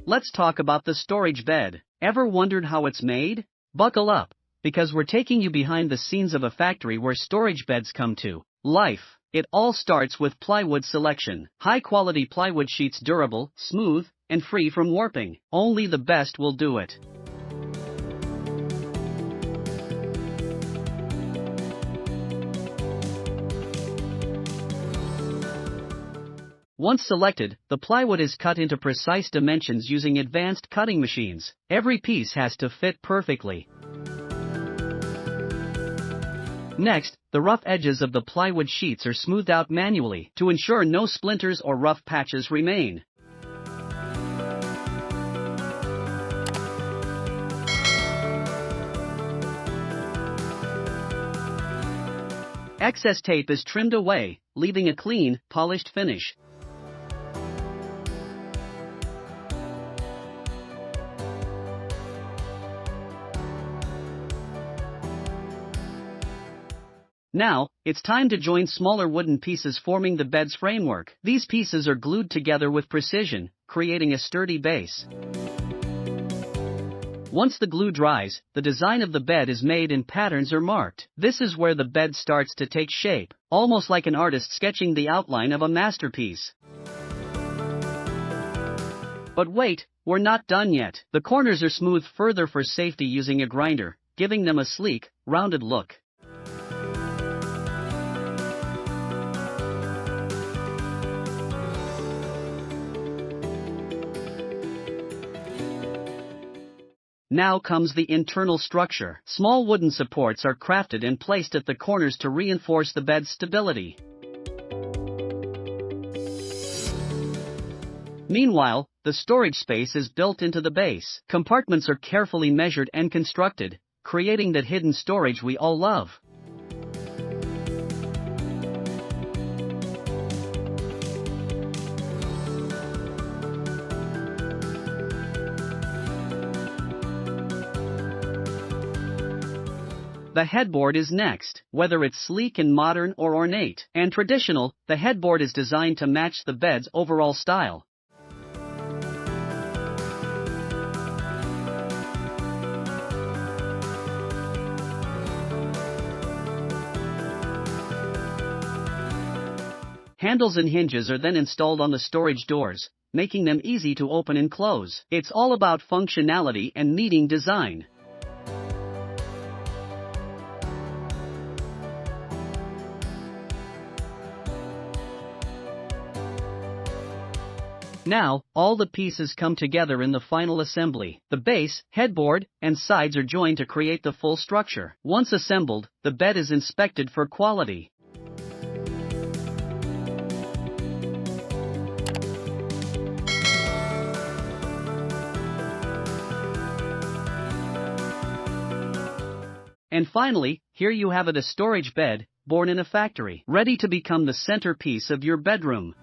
let's talk about the storage bed. Ever wondered how it's made? Buckle up, because we're taking you behind the scenes of a factory where storage beds come to life. It all starts with plywood selection. High-quality plywood sheets, durable, smooth, and free from warping. Only the best will do it. Once selected, the plywood is cut into precise dimensions using advanced cutting machines. Every piece has to fit perfectly. Next, the rough edges of the plywood sheets are smoothed out manually to ensure no splinters or rough patches remain. Excess tape is trimmed away, leaving a clean, polished finish. Now, it's time to join smaller wooden pieces forming the bed's framework. These pieces are glued together with precision, creating a sturdy base. Once the glue dries, the design of the bed is made in patterns or marked. This is where the bed starts to take shape, almost like an artist sketching the outline of a masterpiece. But wait, we're not done yet. The corners are smoothed further for safety using a grinder, giving them a sleek, rounded look. Now comes the internal structure. Small wooden supports are crafted and placed at the corners to reinforce the bed's stability. Meanwhile, the storage space is built into the base. Compartments are carefully measured and constructed, creating that hidden storage we all love. The headboard is next. Whether it's sleek and modern or ornate and traditional, the headboard is designed to match the bed's overall style. Handles and hinges are then installed on the storage doors, making them easy to open and close. It's all about functionality and meeting design. Now, all the pieces come together in the final assembly. The base, headboard, and sides are joined to create the full structure. Once assembled, the bed is inspected for quality. And finally, here you have it, a storage bed, born in a factory, ready to become the centerpiece of your bedroom.